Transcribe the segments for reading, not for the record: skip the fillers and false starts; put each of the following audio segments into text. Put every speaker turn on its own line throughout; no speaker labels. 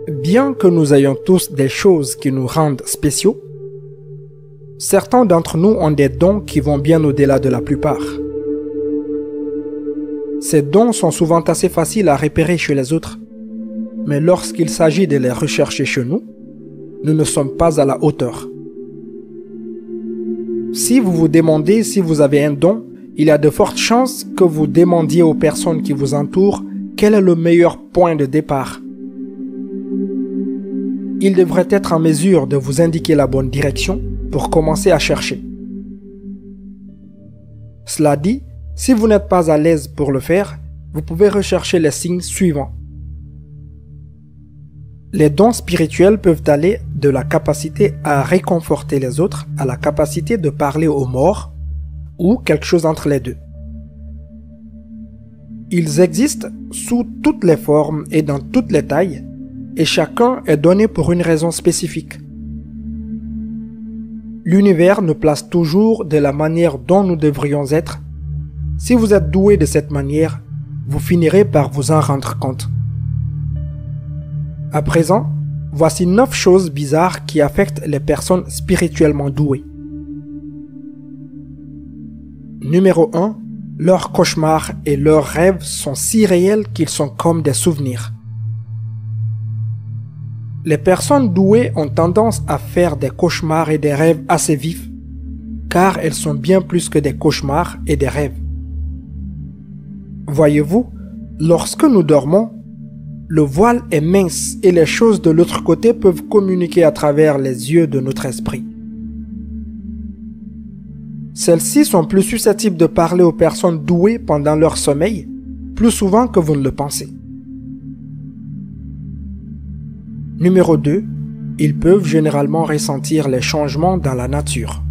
Bien que nous ayons tous des choses qui nous rendent spéciaux, certains d'entre nous ont des dons qui vont bien au-delà de la plupart. Ces dons sont souvent assez faciles à repérer chez les autres, mais lorsqu'il s'agit de les rechercher chez nous, nous ne sommes pas à la hauteur. Si vous vous demandez si vous avez un don, il y a de fortes chances que vous demandiez aux personnes qui vous entourent quel est le meilleur point de départ. Ils devraient être en mesure de vous indiquer la bonne direction pour commencer à chercher. Cela dit, si vous n'êtes pas à l'aise pour le faire, vous pouvez rechercher les signes suivants. Les dons spirituels peuvent aller de la capacité à réconforter les autres à la capacité de parler aux morts ou quelque chose entre les deux. Ils existent sous toutes les formes et dans toutes les tailles et chacun est donné pour une raison spécifique. L'univers nous place toujours de la manière dont nous devrions être. Si vous êtes doué de cette manière, vous finirez par vous en rendre compte. À présent, voici 9 choses bizarres qui affectent les personnes spirituellement douées. Numéro 1. Leurs cauchemars et leurs rêves sont si réels qu'ils sont comme des souvenirs. Les personnes douées ont tendance à faire des cauchemars et des rêves assez vifs, car elles sont bien plus que des cauchemars et des rêves. Voyez-vous, lorsque nous dormons, le voile est mince et les choses de l'autre côté peuvent communiquer à travers les yeux de notre esprit. Celles-ci sont plus susceptibles de parler aux personnes douées pendant leur sommeil, plus souvent que vous ne le pensez. Numéro 2. Ils peuvent généralement ressentir les changements dans la nature.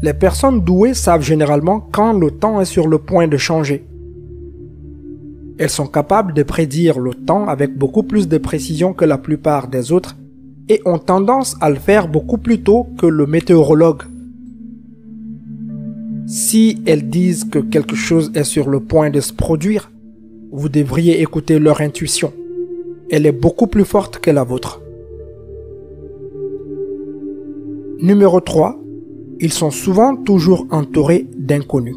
Les personnes douées savent généralement quand le temps est sur le point de changer. Elles sont capables de prédire le temps avec beaucoup plus de précision que la plupart des autres et ont tendance à le faire beaucoup plus tôt que le météorologue. Si elles disent que quelque chose est sur le point de se produire, vous devriez écouter leur intuition. Elle est beaucoup plus forte que la vôtre. Numéro 3. Ils sont souvent toujours entourés d'inconnus.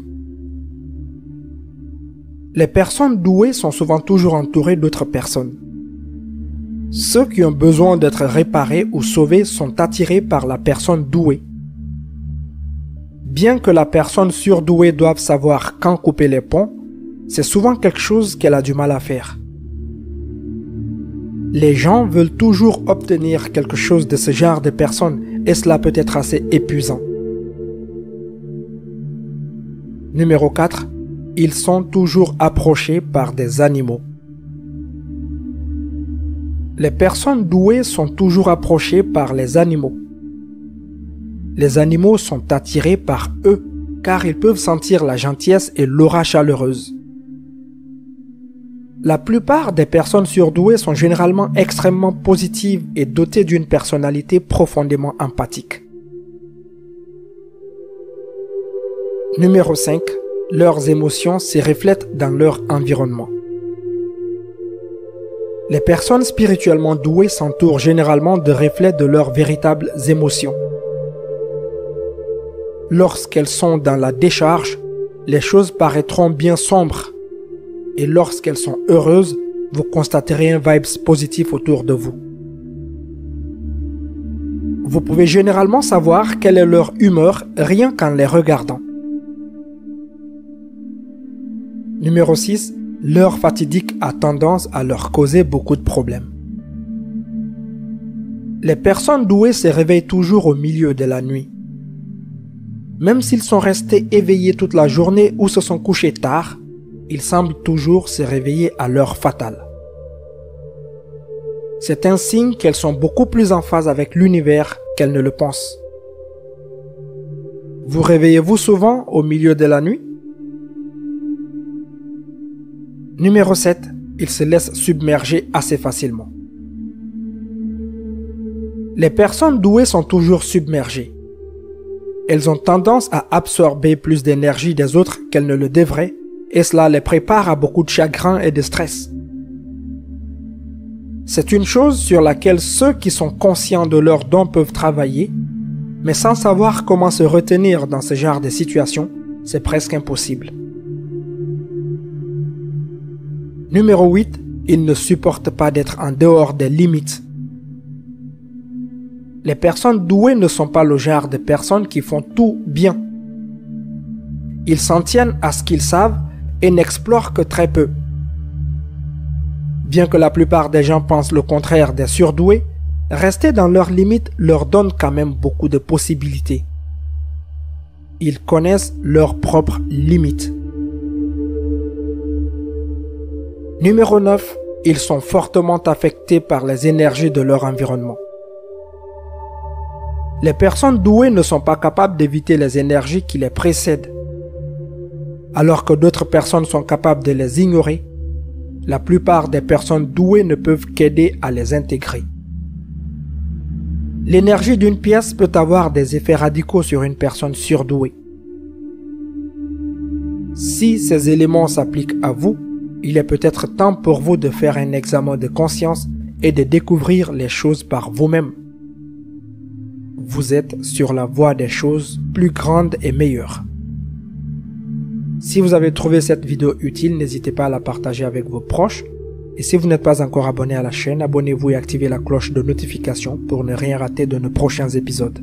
Les personnes douées sont souvent toujours entourées d'autres personnes. Ceux qui ont besoin d'être réparés ou sauvés sont attirés par la personne douée. Bien que la personne surdouée doive savoir quand couper les ponts, c'est souvent quelque chose qu'elle a du mal à faire. Les gens veulent toujours obtenir quelque chose de ce genre de personnes et cela peut être assez épuisant. Numéro 4. Ils sont toujours approchés par des animaux. Les personnes douées sont toujours approchées par les animaux. Les animaux sont attirés par eux car ils peuvent sentir la gentillesse et l'aura chaleureuse. La plupart des personnes surdouées sont généralement extrêmement positives et dotées d'une personnalité profondément empathique. Numéro 5. Leurs émotions se reflètent dans leur environnement. Les personnes spirituellement douées s'entourent généralement de reflets de leurs véritables émotions. Lorsqu'elles sont dans la décharge, les choses paraîtront bien sombres. Et lorsqu'elles sont heureuses, vous constaterez un vibe positif autour de vous. Vous pouvez généralement savoir quelle est leur humeur rien qu'en les regardant. Numéro 6. L'heure fatidique a tendance à leur causer beaucoup de problèmes. Les personnes douées se réveillent toujours au milieu de la nuit. Même s'ils sont restés éveillés toute la journée ou se sont couchés tard, ils semblent toujours se réveiller à l'heure fatale. C'est un signe qu'elles sont beaucoup plus en phase avec l'univers qu'elles ne le pensent. Vous réveillez-vous souvent au milieu de la nuit? Numéro 7. Ils se laissent submerger assez facilement. Les personnes douées sont toujours submergées. Elles ont tendance à absorber plus d'énergie des autres qu'elles ne le devraient et cela les prépare à beaucoup de chagrin et de stress. C'est une chose sur laquelle ceux qui sont conscients de leurs dons peuvent travailler, mais sans savoir comment se retenir dans ce genre de situation, c'est presque impossible. Numéro 8. Ils ne supportent pas d'être en dehors des limites. Les personnes douées ne sont pas le genre de personnes qui font tout bien. Ils s'en tiennent à ce qu'ils savent et n'explorent que très peu. Bien que la plupart des gens pensent le contraire des surdoués, rester dans leurs limites leur donne quand même beaucoup de possibilités. Ils connaissent leurs propres limites. Numéro 9. Ils sont fortement affectés par les énergies de leur environnement. Les personnes douées ne sont pas capables d'éviter les énergies qui les précèdent. Alors que d'autres personnes sont capables de les ignorer, la plupart des personnes douées ne peuvent qu'aider à les intégrer. L'énergie d'une pièce peut avoir des effets radicaux sur une personne surdouée. Si ces éléments s'appliquent à vous, il est peut-être temps pour vous de faire un examen de conscience et de découvrir les choses par vous-même. Vous êtes sur la voie des choses plus grandes et meilleures. Si vous avez trouvé cette vidéo utile, n'hésitez pas à la partager avec vos proches. Et si vous n'êtes pas encore abonné à la chaîne, abonnez-vous et activez la cloche de notification pour ne rien rater de nos prochains épisodes.